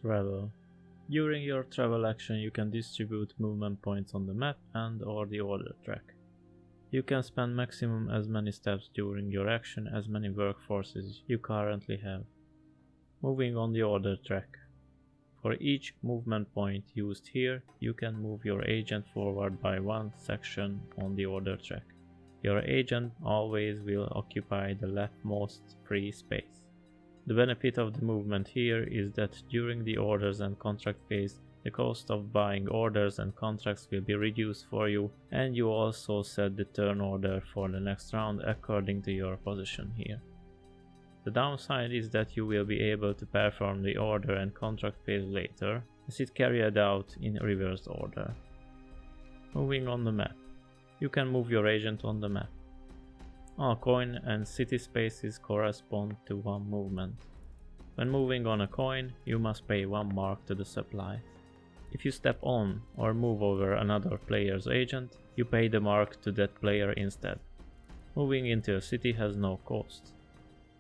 Travel. During your travel action you can distribute movement points on the map and/or the order track. You can spend maximum as many steps during your action as many workforces you currently have. Moving on the order track. For each movement point used here, you can move your agent forward by one section on the order track. Your agent always will occupy the leftmost free space. The benefit of the movement here is that during the orders and contract phase, the cost of buying orders and contracts will be reduced for you, and you also set the turn order for the next round according to your position here. The downside is that you will be able to perform the order and contract phase later, as it carried out in reverse order. Moving on the map. You can move your agent on the map. All coin and city spaces correspond to one movement. When moving on a coin, you must pay one mark to the supply. If you step on or move over another player's agent, you pay the mark to that player instead. Moving into a city has no cost.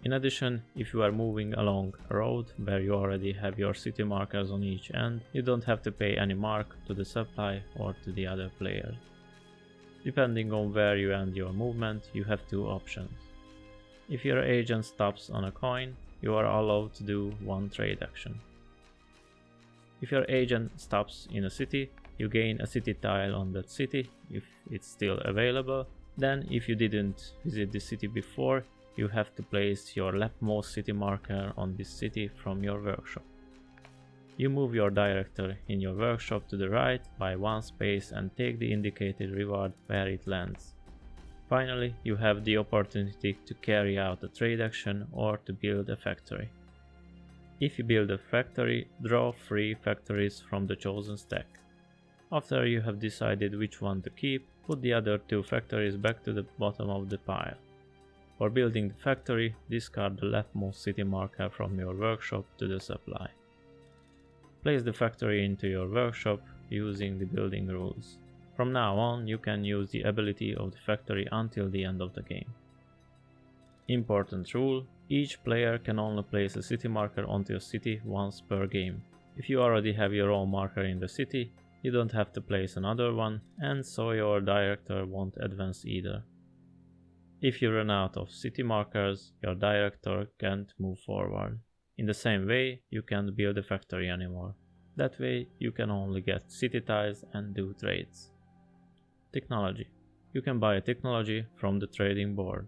In addition, if you are moving along a road where you already have your city markers on each end, you don't have to pay any mark to the supply or to the other player. Depending on where you end your movement, you have two options. If your agent stops on a coin, you are allowed to do one trade action. If your agent stops in a city, you gain a city tile on that city if it's still available. Then, if you didn't visit the city before, you have to place your leftmost city marker on this city from your workshop. You move your director in your workshop to the right by one space and take the indicated reward where it lands. Finally, you have the opportunity to carry out a trade action or to build a factory. If you build a factory, draw 3 factories from the chosen stack. After you have decided which one to keep, put the other 2 factories back to the bottom of the pile. For building the factory, discard the leftmost city marker from your workshop to the supply. Place the factory into your workshop using the building rules. From now on, you can use the ability of the factory until the end of the game. Important rule: each player can only place a city marker onto a city once per game. If you already have your own marker in the city, you don't have to place another one, and so your director won't advance either. If you run out of city markers, your director can't move forward. In the same way, you can't build a factory anymore. That way, you can only get city tiles and do trades. Technology. You can buy a technology from the trading board.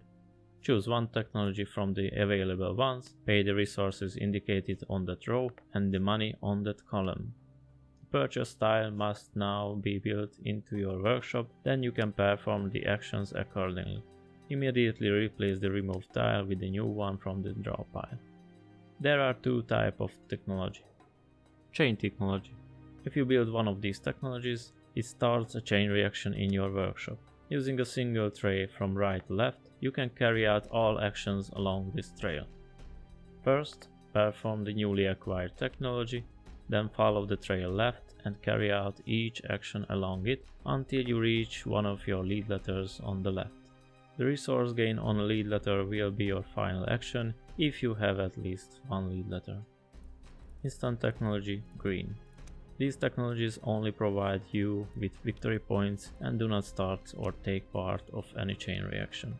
Choose one technology from the available ones, pay the resources indicated on that row and the money on that column. The purchase tile must now be built into your workshop, then you can perform the actions accordingly. Immediately replace the removed tile with the new one from the draw pile. There are 2 types of technology. Chain technology. If you build one of these technologies, it starts a chain reaction in your workshop. Using a single tray from right to left, you can carry out all actions along this trail. First, perform the newly acquired technology, then follow the trail left and carry out each action along it until you reach one of your lead letters on the left. The resource gain on a lead letter will be your final action if you have at least one lead letter. Instant technology green. These technologies only provide you with victory points and do not start or take part of any chain reaction.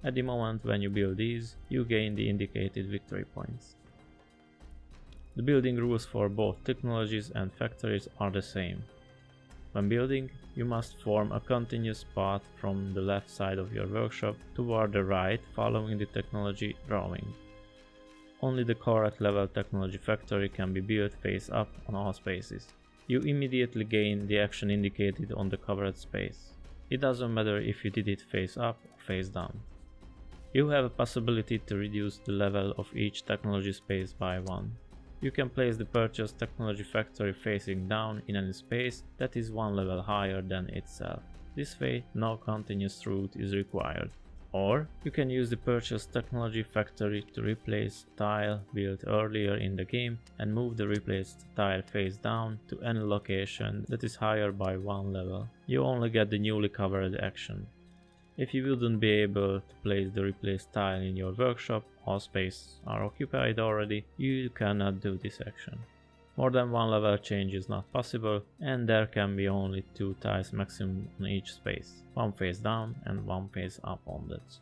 At the moment when you build these, you gain the indicated victory points. The building rules for both technologies and factories are the same. When building, you must form a continuous path from the left side of your workshop toward the right following the technology drawing. Only the correct level technology factory can be built face up on all spaces. You immediately gain the action indicated on the covered space. It doesn't matter if you did it face up or face down. You have a possibility to reduce the level of each technology space by 1. You can place the purchased technology factory facing down in any space that is 1 level higher than itself. This way, no continuous route is required. Or you can use the purchased technology factory to replace a tile built earlier in the game and move the replaced tile face down to any location that is higher by 1 level. You only get the newly covered action. If you wouldn't be able to place the replaced tile in your workshop, all spaces are occupied already, you cannot do this action. More than one level change is not possible, and there can be only 2 tiles maximum on each space, one face down and one face up on it.